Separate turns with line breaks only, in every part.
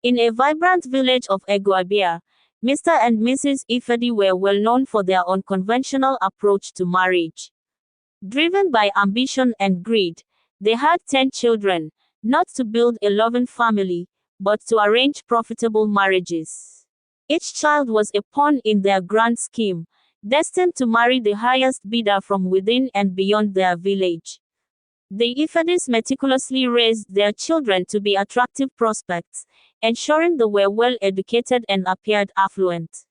In a vibrant village of Eguabia, Mr and Mrs IFEDI were well known for their unconventional approach to marriage. Driven by ambition and greed, they had 10 children, not to build a loving family, but to arrange profitable marriages. Each child was a pawn in their grand scheme, destined to marry the highest bidder from within and beyond their village. The IFEDIS meticulously raised their children to be attractive prospects, ensuring they were well educated and appeared affluent.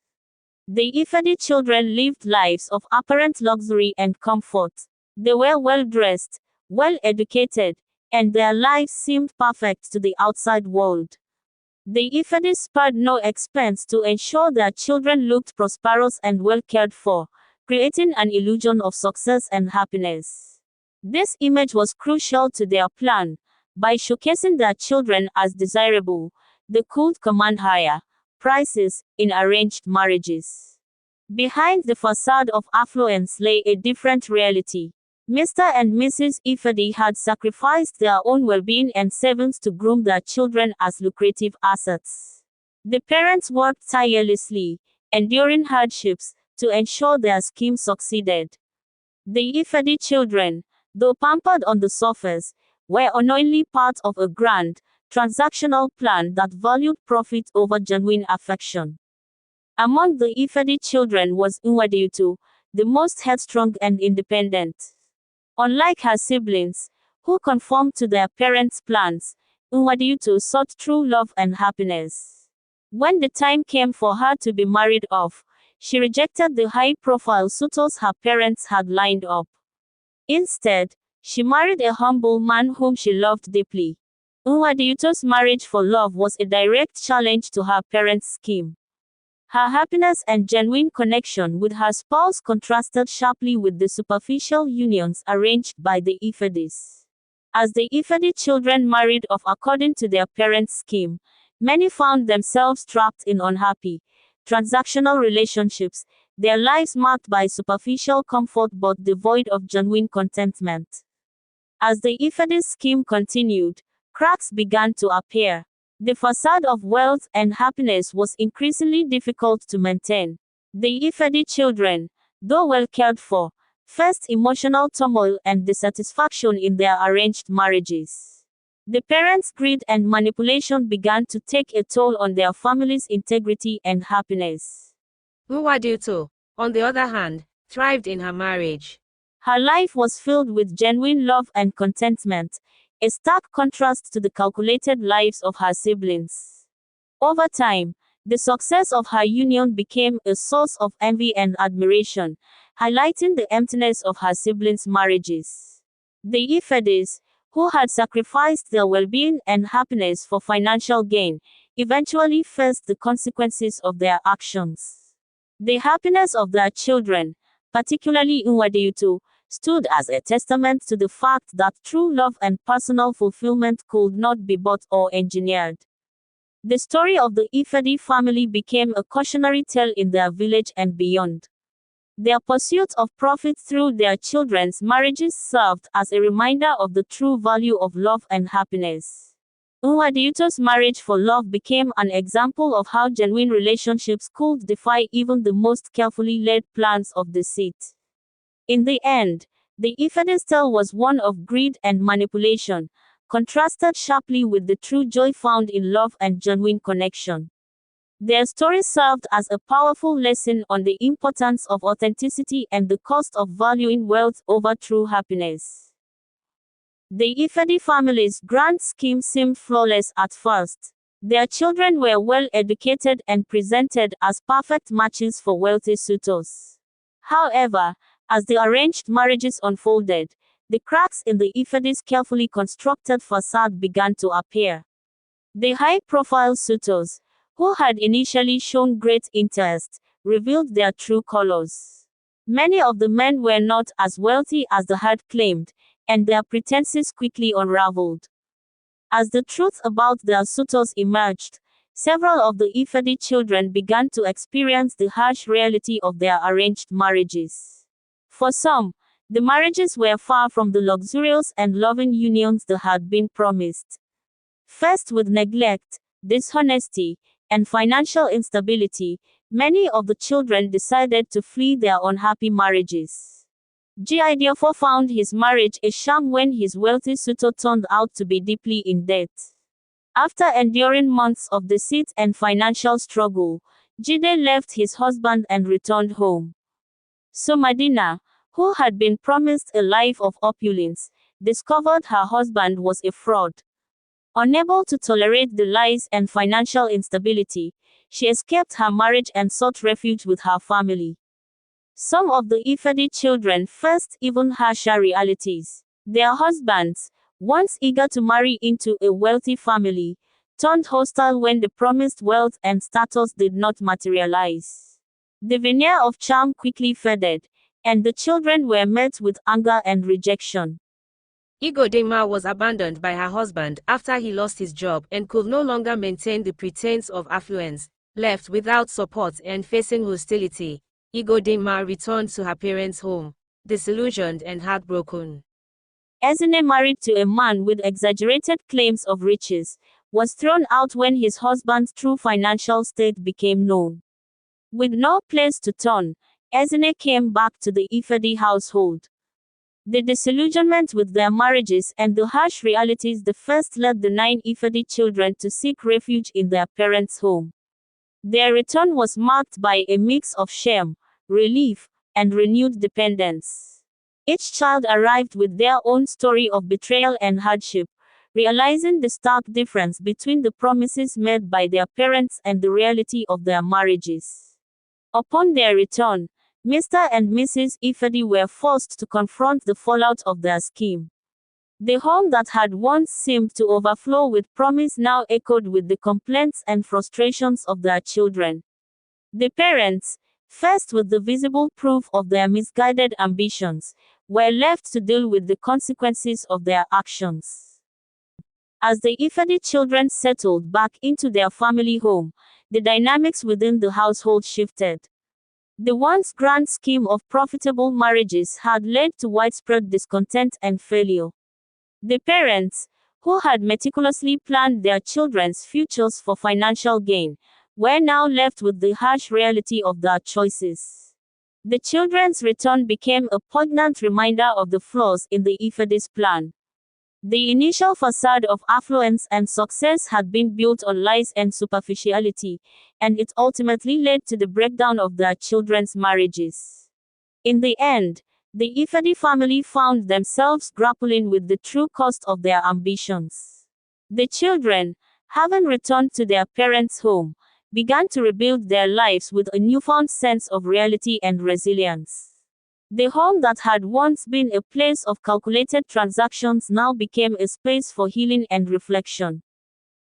The IFEDI children lived lives of apparent luxury and comfort. They were well dressed, well educated, and their lives seemed perfect to the outside world. The IFEDIS spared no expense to ensure their children looked prosperous and well cared for, creating an illusion of success and happiness. This image was crucial to their plan. By showcasing their children as desirable, they could command higher prices in arranged marriages. Behind the facade of affluence lay a different reality. Mr and Mrs IFEDI had sacrificed their own well-being and savings to groom their children as lucrative assets. The parents worked tirelessly, enduring hardships, to ensure their scheme succeeded. The IFEDI children, though pampered on the surface, were unknowingly part of a grand, transactional plan that valued profit over genuine affection. Among the IFEDI children was Nwadiutu, the most headstrong and independent. Unlike her siblings, who conformed to their parents' plans, Nwadiutu sought true love and happiness. When the time came for her to be married off, she rejected the high-profile suitors her parents had lined up. Instead, she married a humble man whom she loved deeply. Nwadiutu's marriage for love was a direct challenge to her parents' scheme. Her happiness and genuine connection with her spouse contrasted sharply with the superficial unions arranged by the IFEDIS. As the IFEDI children married off according to their parents' scheme, many found themselves trapped in unhappy, transactional relationships, their lives marked by superficial comfort but devoid of genuine contentment. As the IFEDIS scheme continued, cracks began to appear. The facade of wealth and happiness was increasingly difficult to maintain. The IFEDI children, though well cared for, faced emotional turmoil and dissatisfaction in their arranged marriages. The parents' greed and manipulation began to take a toll on their family's integrity and happiness.
Nwadiutu, on the other hand, thrived in her marriage.
Her life was filled with genuine love and contentment, a stark contrast to the calculated lives of her siblings. Over time, the success of her union became a source of envy and admiration, highlighting the emptiness of her siblings' marriages. The IFEDIS, who had sacrificed their well-being and happiness for financial gain, eventually faced the consequences of their actions. The happiness of their children, particularly Nwadiutu, stood as a testament to the fact that true love and personal fulfillment could not be bought or engineered. The story of the IFEDI family became a cautionary tale in their village and beyond. Their pursuit of profit through their children's marriages served as a reminder of the true value of love and happiness. Nwadiutu's marriage for love became an example of how genuine relationships could defy even the most carefully laid plans of deceit. In the end, the IFEDIS tale was one of greed and manipulation, contrasted sharply with the true joy found in love and genuine connection. Their story served as a powerful lesson on the importance of authenticity and the cost of valuing wealth over true happiness. The IFEDI family's grand scheme seemed flawless at first. Their children were well educated and presented as perfect matches for wealthy suitors. However, as the arranged marriages unfolded, the cracks in the IFEDIS carefully constructed facade began to appear. The high-profile suitors, who had initially shown great interest, revealed their true colors. Many of the men were not as wealthy as they had claimed, and their pretenses quickly unraveled. As the truth about their suitors emerged, several of the IFEDI children began to experience the harsh reality of their arranged marriages. For some, the marriages were far from the luxurious and loving unions they had been promised. Faced with neglect, dishonesty, and financial instability, many of the children decided to flee their unhappy marriages. Jidefo found his marriage a sham when his wealthy suitor turned out to be deeply in debt. After enduring months of deceit and financial struggle, Jide left his husband and returned home. So Madina, who had been promised a life of opulence, discovered her husband was a fraud. Unable to tolerate the lies and financial instability, she escaped her marriage and sought refuge with her family. Some of the IFEDI children faced even harsher realities. Their husbands, once eager to marry into a wealthy family, turned hostile when the promised wealth and status did not materialize. The veneer of charm quickly faded, and the children were met with anger and rejection.
Igodema was abandoned by her husband after he lost his job and could no longer maintain the pretense of affluence. Left without support and facing hostility, Igodema returned to her parents' home, disillusioned and heartbroken.
Ezine, married to a man with exaggerated claims of riches, was thrown out when his husband's true financial state became known. With no place to turn, Ezine came back to the IFEDI household. The disillusionment with their marriages and the harsh realities they faced led the 9 IFEDI children to seek refuge in their parents' home. Their return was marked by a mix of shame, relief, and renewed dependence. Each child arrived with their own story of betrayal and hardship, realizing the stark difference between the promises made by their parents and the reality of their marriages. Upon their return, Mr and Mrs IFEDI were forced to confront the fallout of their scheme. The home that had once seemed to overflow with promise now echoed with the complaints and frustrations of their children. The parents, faced with the visible proof of their misguided ambitions, were left to deal with the consequences of their actions. As the IFEDI children settled back into their family home, the dynamics within the household shifted. The once grand scheme of profitable marriages had led to widespread discontent and failure. The parents, who had meticulously planned their children's futures for financial gain, were now left with the harsh reality of their choices. The children's return became a poignant reminder of the flaws in the IFEDIS plan. The initial facade of affluence and success had been built on lies and superficiality, and it ultimately led to the breakdown of their children's marriages. In the end, the IFEDI family found themselves grappling with the true cost of their ambitions. The children, having returned to their parents' home, began to rebuild their lives with a newfound sense of reality and resilience. The home that had once been a place of calculated transactions now became a space for healing and reflection.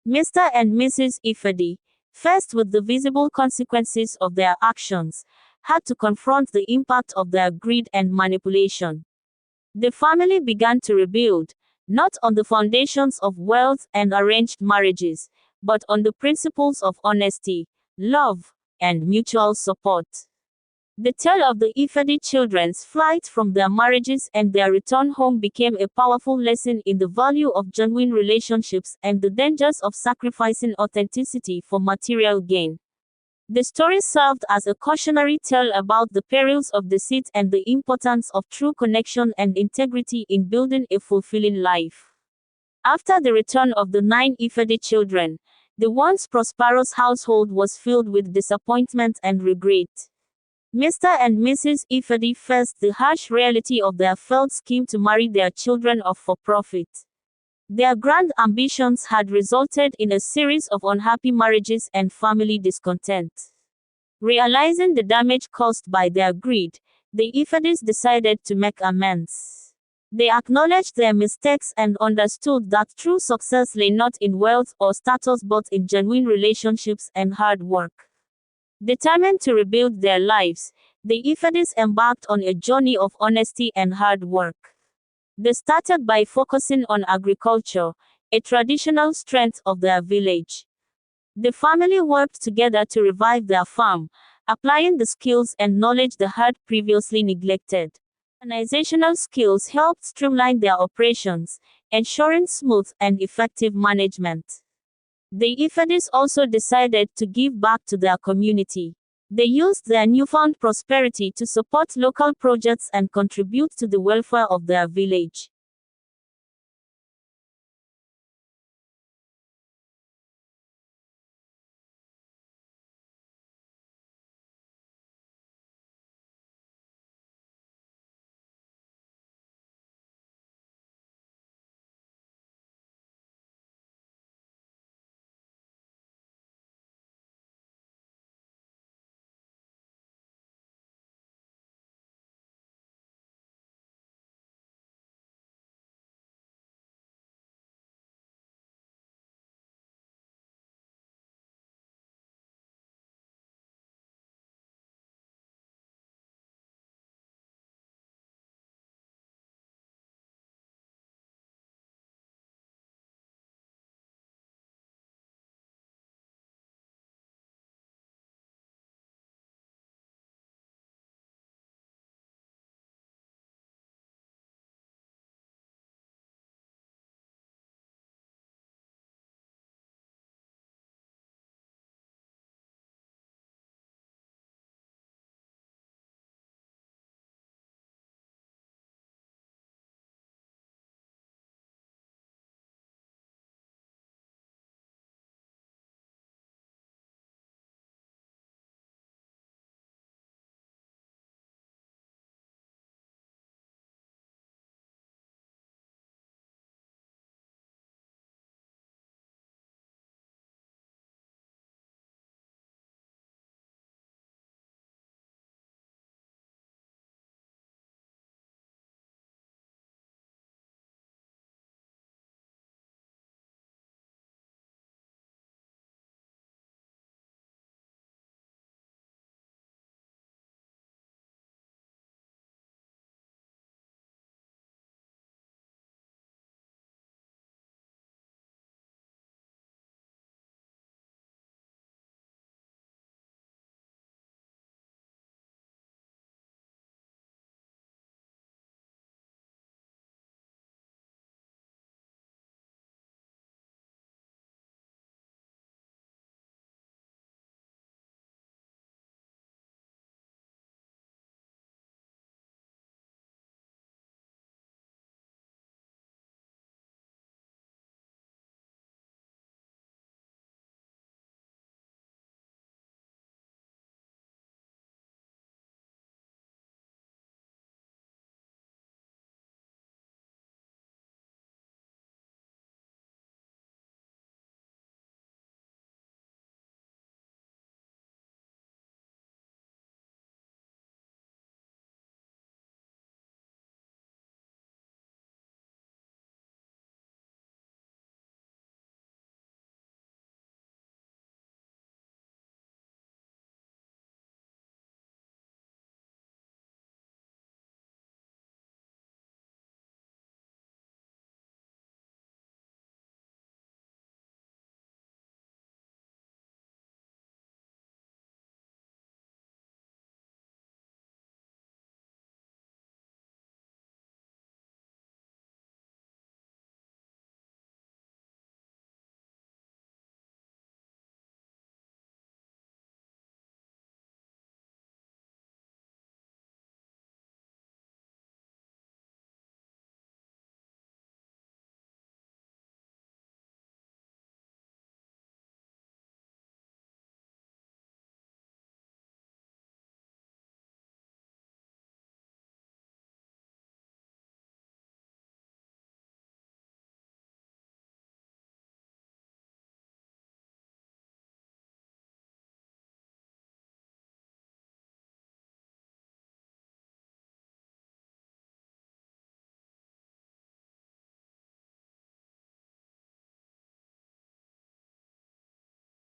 Mr and Mrs IFEDI, faced with the visible consequences of their actions, had to confront the impact of their greed and manipulation. The family began to rebuild, not on the foundations of wealth and arranged marriages, but on the principles of honesty, love, and mutual support. The tale of the IFEDI children's flight from their marriages and their return home became a powerful lesson in the value of genuine relationships and the dangers of sacrificing authenticity for material gain. The story served as a cautionary tale about the perils of deceit and the importance of true connection and integrity in building a fulfilling life. After the return of the 9 IFEDI children, the once prosperous household was filled with disappointment and regret. Mr and Mrs IFEDI faced the harsh reality of their failed scheme to marry their children off for profit. Their grand ambitions had resulted in a series of unhappy marriages and family discontent. Realizing the damage caused by their greed, the IFEDIs decided to make amends. They acknowledged their mistakes and understood that true success lay not in wealth or status but in genuine relationships and hard work. Determined to rebuild their lives, the IFEDIs embarked on a journey of honesty and hard work. They started by focusing on agriculture, a traditional strength of their village. The family worked together to revive their farm, applying the skills and knowledge they had previously neglected. Organizational skills helped streamline their operations, ensuring smooth and effective management. The IFEDIS also decided to give back to their community. They used their newfound prosperity to support local projects and contribute to the welfare of their village.